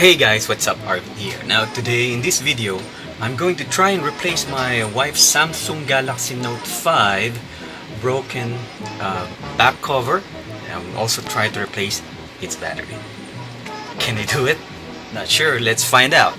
Hey guys, what's up? Arvin here. Now today in this video, I'm going to try and replace my wife's Samsung Galaxy Note 5 broken back cover, and also try to replace its battery. Can I do it? Not sure, let's find out.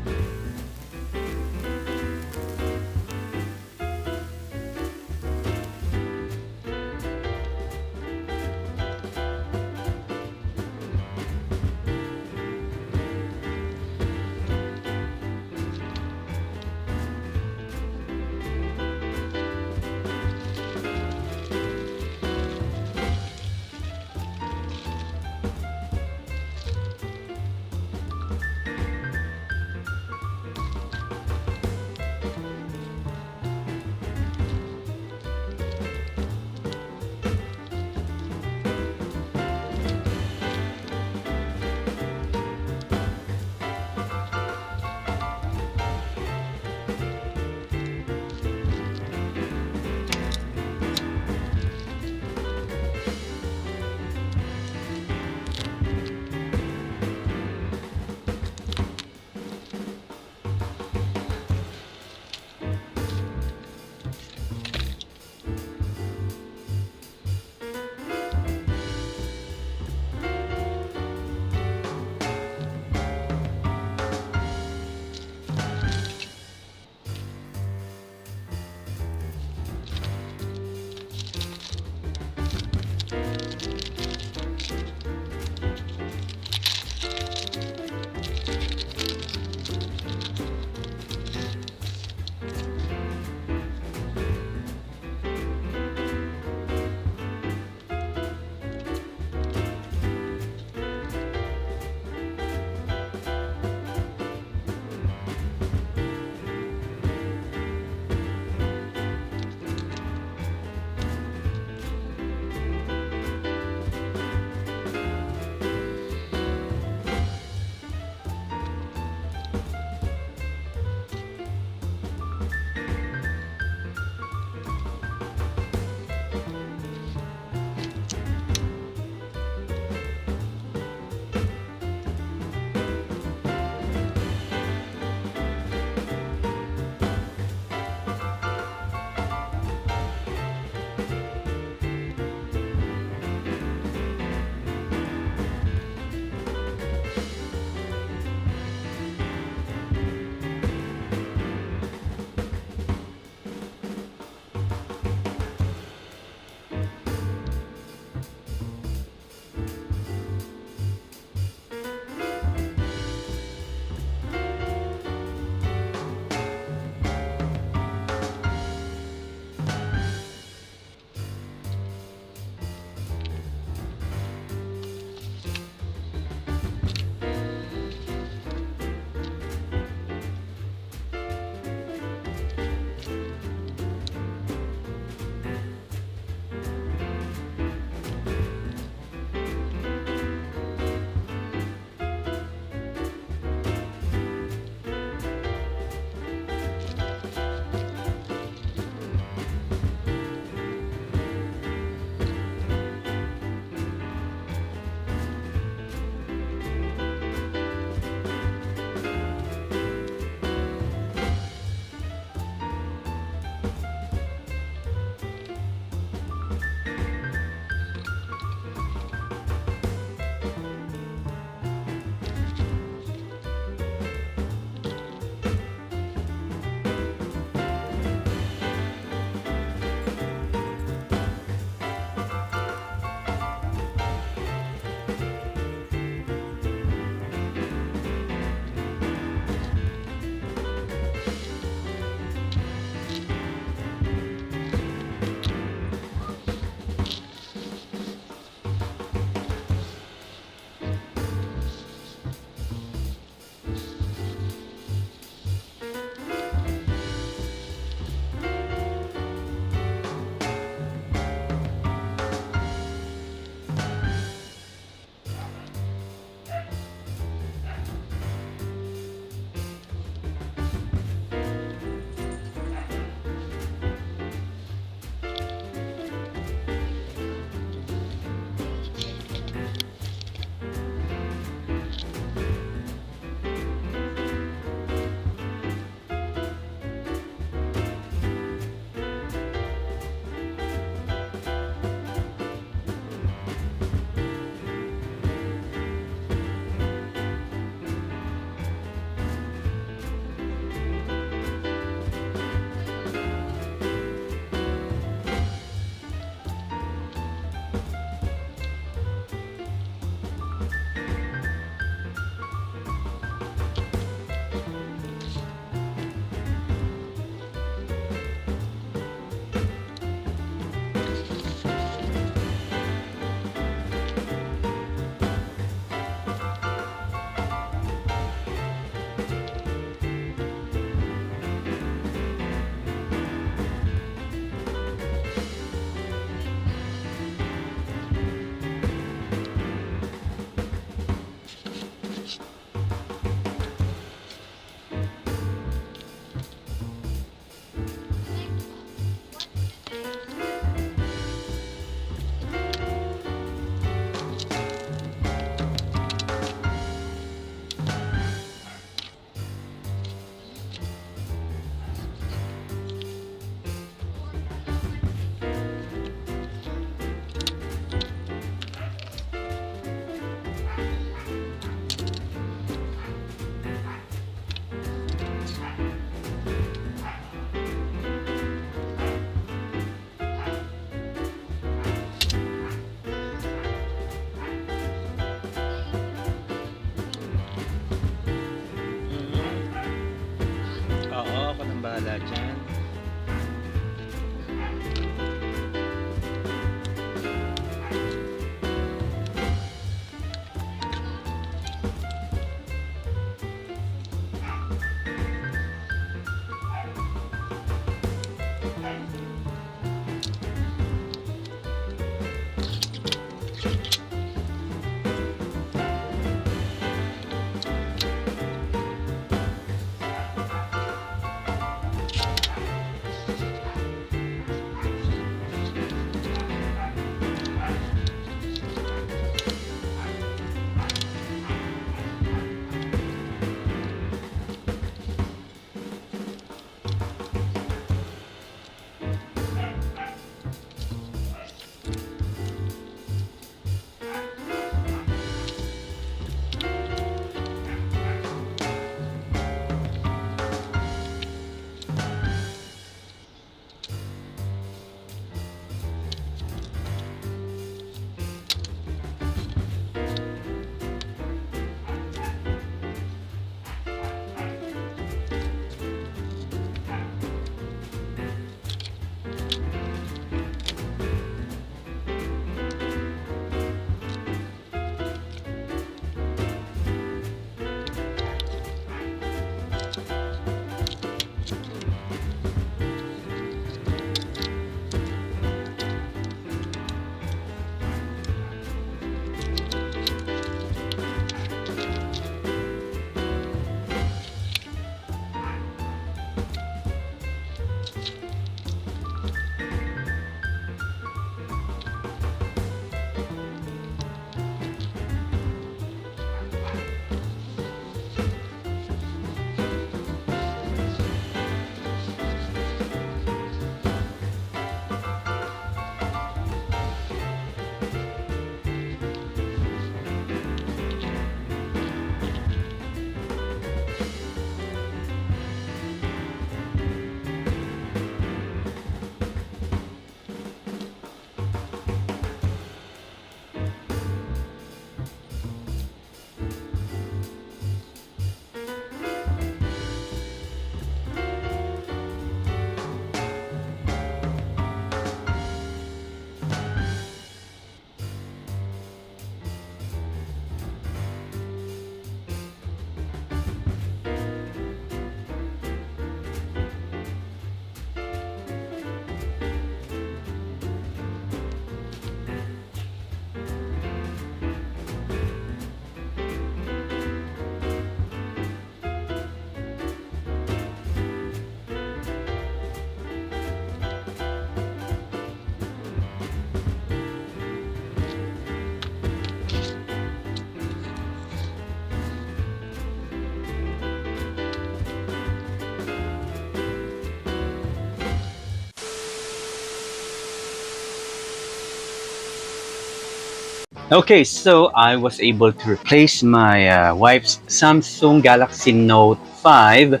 Okay, so I was able to replace my wife's Samsung Galaxy Note 5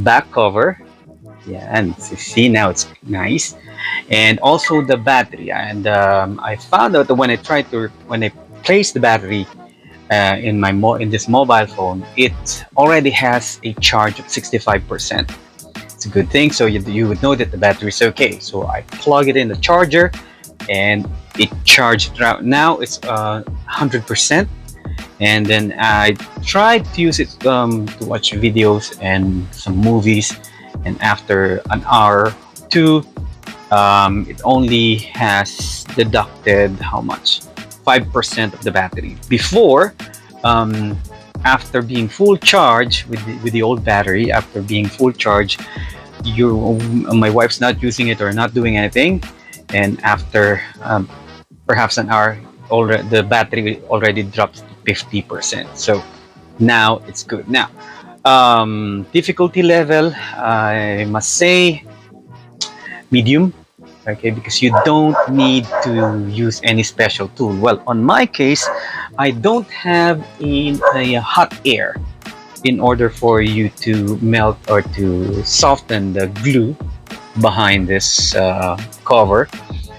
back cover. Yeah, and see now it's nice, and also the battery. And I found out that when I placed the battery in this mobile phone, it already has a charge of 65%. It's a good thing. So you would know that the battery is okay. So I plug it in the charger, and it charged. Now it's 100%. And then I tried to use it to watch videos and some movies. And after an hour, two, it only has deducted how much? 5% of the battery. Before, after being full charge with the old battery, after being full charge, my wife's not using it or not doing anything, and after perhaps an hour, already the battery already drops to 50%. So now it's good. Now, difficulty level, I must say medium. Okay, because you don't need to use any special tool. Well, on my case, I don't have a hot air in order for you to melt or to soften the glue behind this cover.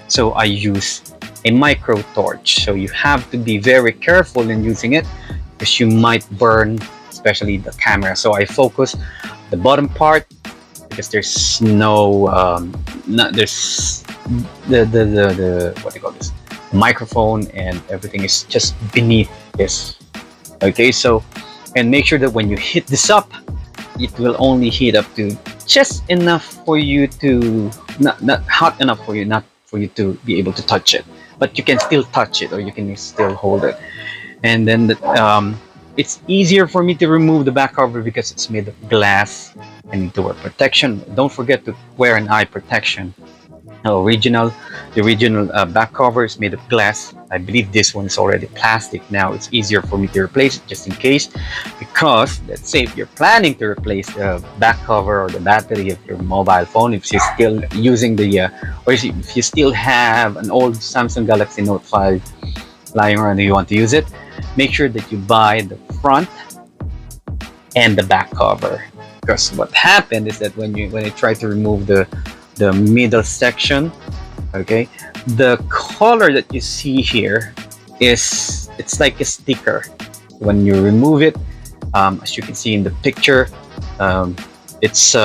So I use a micro torch. So you have to be very careful in using it because you might burn, especially the camera. So I focus the bottom part because there's there's the what do you call this, microphone, and everything is just beneath this. Okay, so, and make sure that when you hit this up, it will only heat up to just enough for you to not hot enough for you, not for you to be able to touch it, but you can still touch it or you can still hold it. And then it's easier for me to remove the back cover because it's made of glass. I need to wear protection. Don't forget to wear an eye protection. The original back cover is made of glass. I believe this one is already plastic. Now it's easier for me to replace it just in case, because let's say if you're planning to replace the back cover or the battery of your mobile phone, if you're still using or if you still have an old Samsung Galaxy Note 5 lying around and you want to use it, make sure that you buy the front and the back cover. Because what happened is that when I try to remove the middle section, okay, the color that you see here it's like a sticker. When you remove it, as you can see in the picture, it's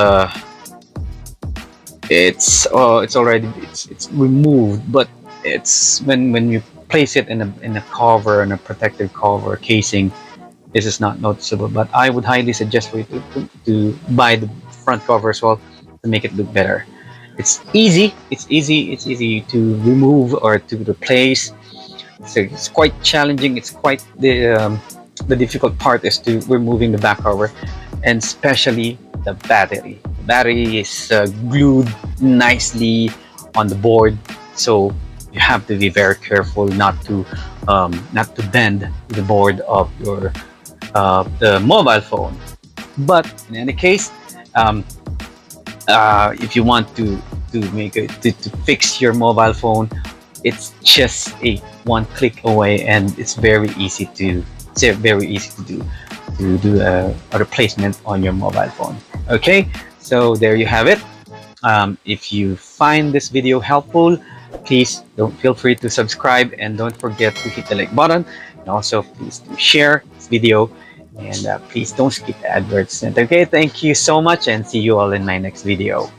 already removed, but it's when you place it in a cover, in a protective cover casing, this is not noticeable. But I would highly suggest for you to buy the front cover as well to make it look better. It's easy to remove or to replace. So it's quite challenging. It's quite the difficult part is to removing the back cover, and especially the battery. The battery is glued nicely on the board, so you have to be very careful not to bend the board of your the mobile phone. But in any case, if you want to fix your mobile phone, it's just a one click away, and it's very easy to do a replacement on your mobile phone. Okay, so there you have it. If you find this video helpful, please feel free to subscribe, and don't forget to hit the like button, and also please do share this video, and please don't skip the advertisement. Okay, thank you so much, and see you all in my next video.